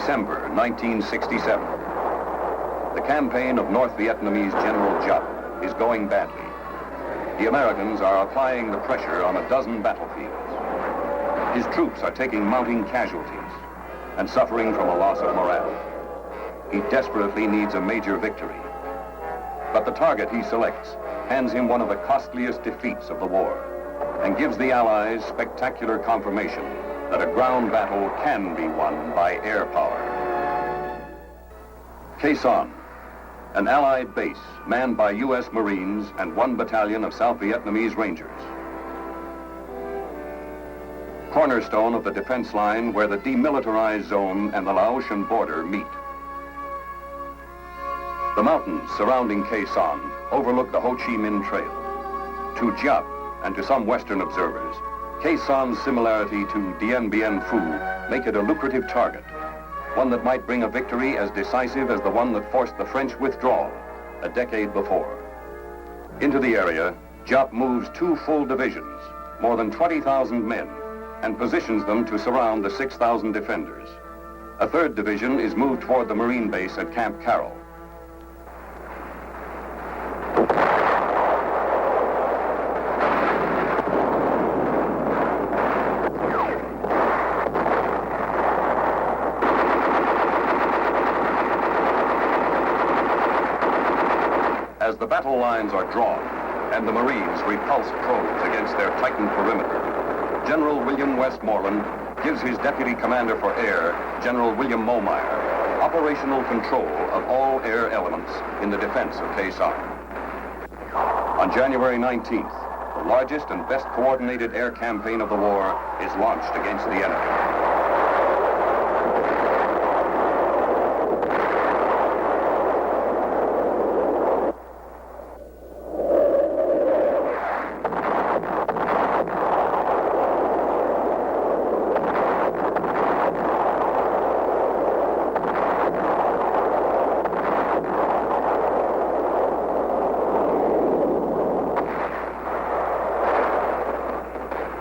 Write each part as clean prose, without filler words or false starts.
December 1967. The campaign of North Vietnamese General Giap is going badly. The Americans are applying the pressure on a dozen battlefields. His troops are taking mounting casualties and suffering from a loss of morale. He desperately needs a major victory. But the target he selects hands him one of the costliest defeats of the war and gives the Allies spectacular confirmation that a ground battle can be won by air power. Khe Sanh, an Allied base manned by U.S. Marines and 1 battalion of South Vietnamese Rangers. Cornerstone of the defense line where the demilitarized zone and the Laotian border meet. The mountains surrounding Khe Sanh overlook the Ho Chi Minh Trail. To Giap and to some Western observers, Khe Sanh's similarity to Dien Bien Phu make it a lucrative target, one that might bring a victory as decisive as the one that forced the French withdrawal a decade before. Into the area, Giap moves 2 full divisions, more than 20,000 men, and positions them to surround the 6,000 defenders. A 3rd division is moved toward the Marine base at Camp Carroll. As the battle lines are drawn and the Marines repulse probes against their tightened perimeter, General William Westmoreland gives his Deputy Commander for Air, General William Momyer, operational control of all air elements in the defense of Khe Sanh. On January 19th, the largest and best coordinated air campaign of the war is launched against the enemy.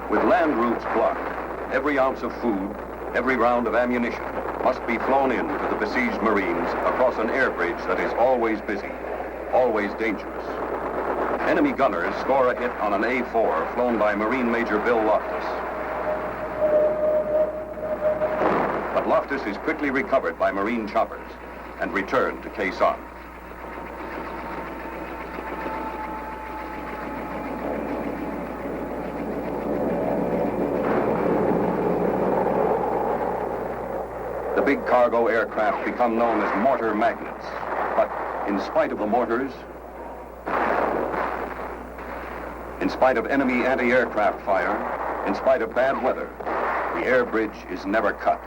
With land routes blocked, every ounce of food, every round of ammunition must be flown in to the besieged Marines across an air bridge that is always busy, always dangerous. Enemy gunners score a hit on an A-4 flown by Marine Major Bill Loftus. But Loftus is quickly recovered by Marine choppers and returned to Khe Sanh. The big cargo aircraft become known as mortar magnets. But in spite of the mortars, in spite of enemy anti-aircraft fire, in spite of bad weather, the air bridge is never cut.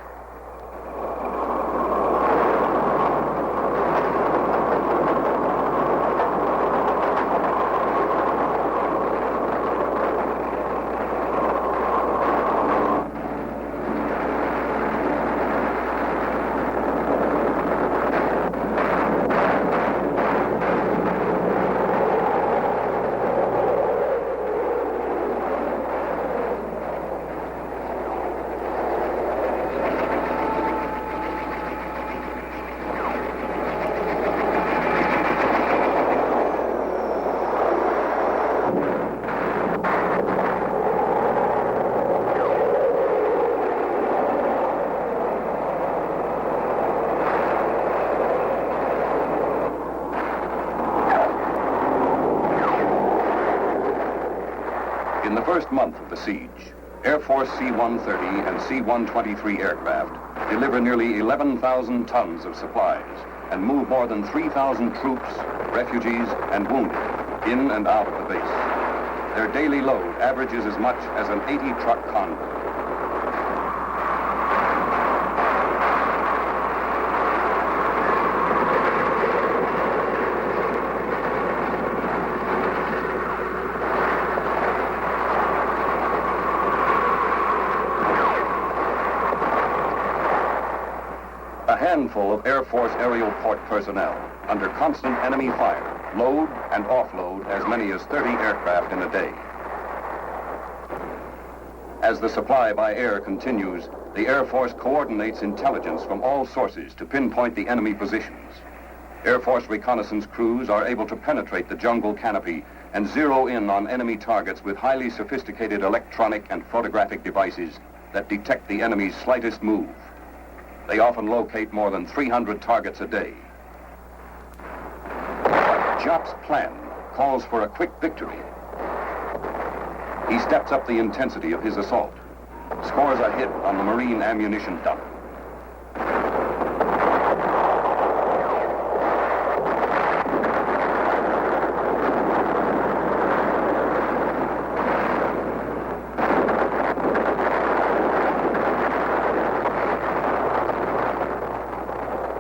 In the first month of the siege, Air Force C-130 and C-123 aircraft deliver nearly 11,000 tons of supplies and move more than 3,000 troops, refugees, and wounded in and out of the base. Their daily load averages as much as an 80-truck convoy. A handful of Air Force aerial port personnel, under constant enemy fire, load and offload as many as 30 aircraft in a day. As the supply by air continues, the Air Force coordinates intelligence from all sources to pinpoint the enemy positions. Air Force reconnaissance crews are able to penetrate the jungle canopy and zero in on enemy targets with highly sophisticated electronic and photographic devices that detect the enemy's slightest move. They often locate more than 300 targets a day. Jop's plan calls for a quick victory. He steps up the intensity of his assault, scores a hit on the Marine ammunition dump.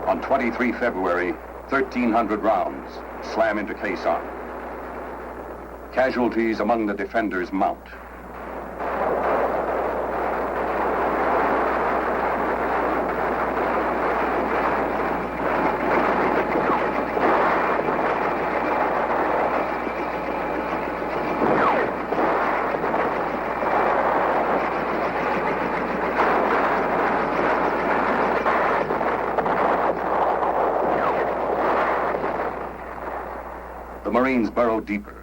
On 23 February, 1,300 rounds slam into Khe Sanh. Casualties among the defenders mount. The Marines burrow deeper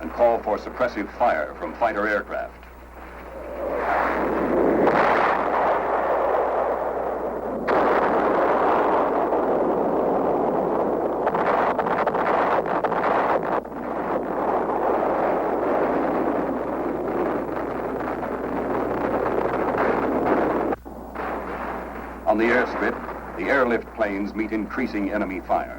and call for suppressive fire from fighter aircraft. On the airstrip, the airlift planes meet increasing enemy fire.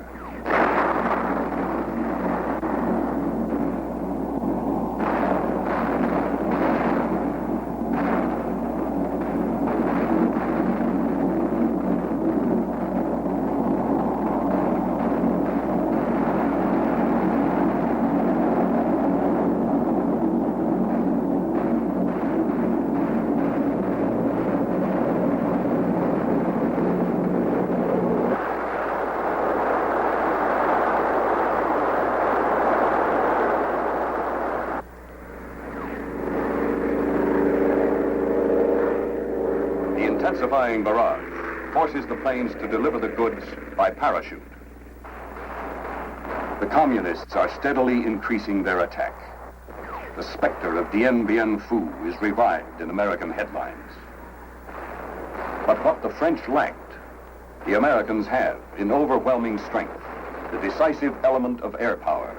Intensifying barrage forces the planes to deliver the goods by parachute. The communists are steadily increasing their attack. The specter of Dien Bien Phu is revived in American headlines. But what the French lacked, the Americans have in overwhelming strength, the decisive element of air power.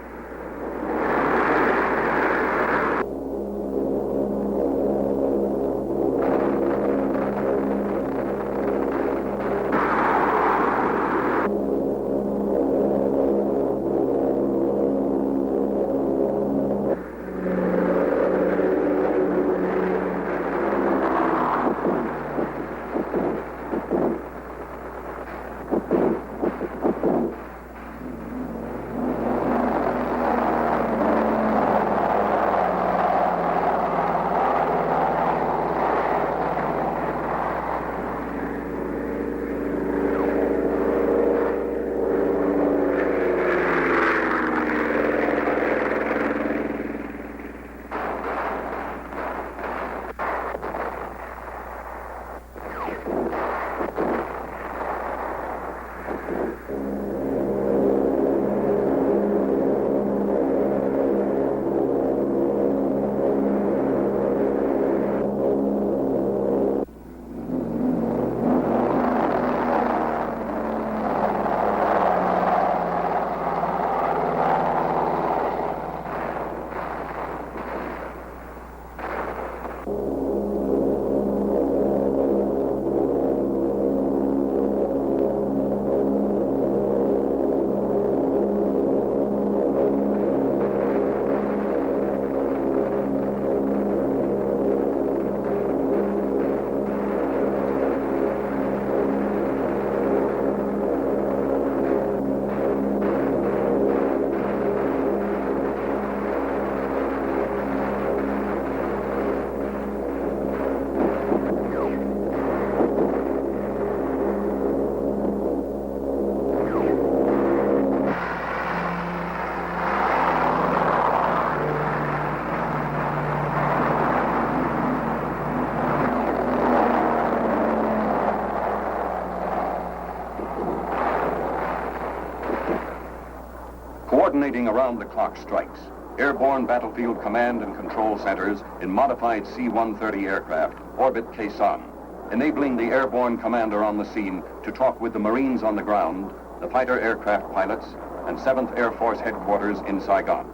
operating around-the-clock strikes, airborne battlefield command and control centers in modified C-130 aircraft orbit Khe Sanh, enabling the airborne commander on the scene to talk with the Marines on the ground, the fighter aircraft pilots, and 7th Air Force headquarters in Saigon.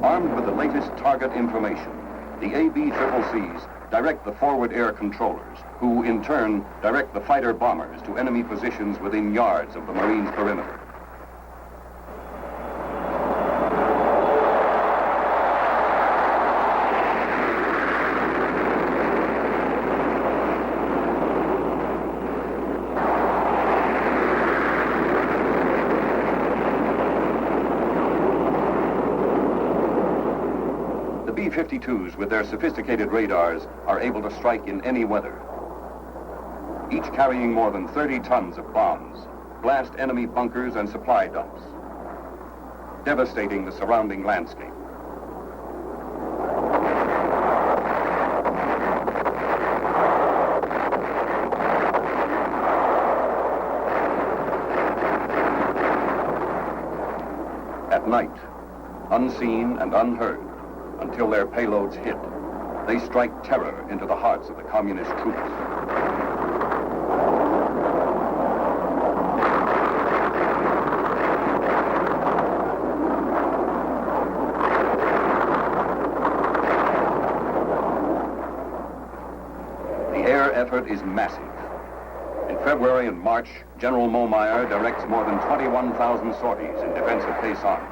Armed with the latest target information, the ABCCs direct the forward air controllers, who in turn direct the fighter bombers to enemy positions within yards of the Marines' perimeter. The B-52s, with their sophisticated radars, are able to strike in any weather. Each carrying more than 30 tons of bombs, blast enemy bunkers and supply dumps, devastating the surrounding landscape. At night, unseen and unheard, until their payloads hit, they strike terror into the hearts of the communist troops. The air effort is massive. In February and March, General Momyer directs more than 21,000 sorties in defense of Khe Sanh.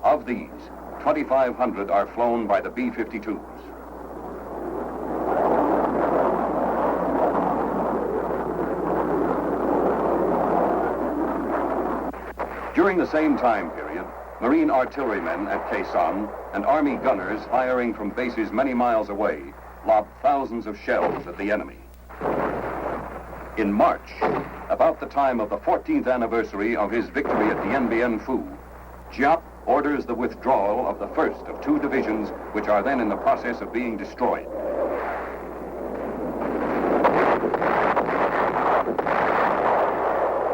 Of these, 2,500 are flown by the B-52s. During the same time period, Marine artillerymen at Khe Sanh and Army gunners firing from bases many miles away lobbed thousands of shells at the enemy. In March, about the time of the 14th anniversary of his victory at Dien Bien Phu, Giap orders the withdrawal of the first of 2 divisions which are then in the process of being destroyed.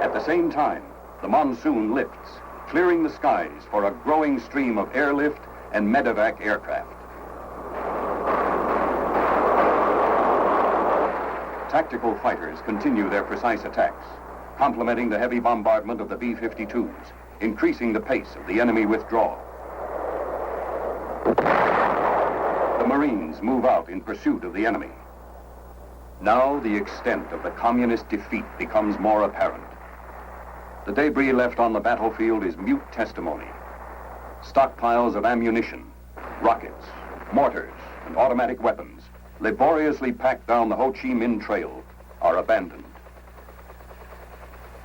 At the same time, the monsoon lifts, clearing the skies for a growing stream of airlift and medevac aircraft. Tactical fighters continue their precise attacks, complementing the heavy bombardment of the B-52s, increasing the pace of the enemy withdrawal. The Marines move out in pursuit of the enemy. Now the extent of the communist defeat becomes more apparent. The debris left on the battlefield is mute testimony. Stockpiles of ammunition, rockets, mortars, and automatic weapons, laboriously packed down the Ho Chi Minh Trail, are abandoned.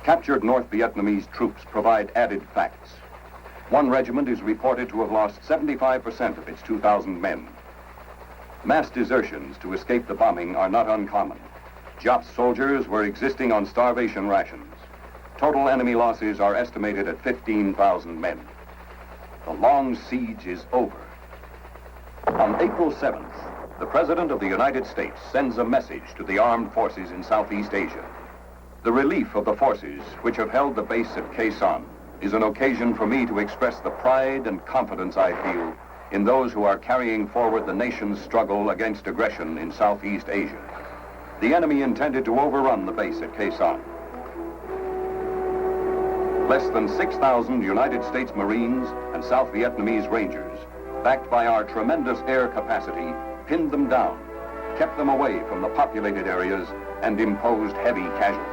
Captured North Vietnamese troops provide added facts. One regiment is reported to have lost 75% of its 2,000 men. Mass desertions to escape the bombing are not uncommon. Giap's soldiers were existing on starvation rations. Total enemy losses are estimated at 15,000 men. The long siege is over. On April 7th, the President of the United States sends a message to the armed forces in Southeast Asia. The relief of the forces which have held the base at Khe Sanh is an occasion for me to express the pride and confidence I feel in those who are carrying forward the nation's struggle against aggression in Southeast Asia. The enemy intended to overrun the base at Khe Sanh. Less than 6,000 United States Marines and South Vietnamese Rangers, backed by our tremendous air capacity, pinned them down, kept them away from the populated areas, and imposed heavy casualties.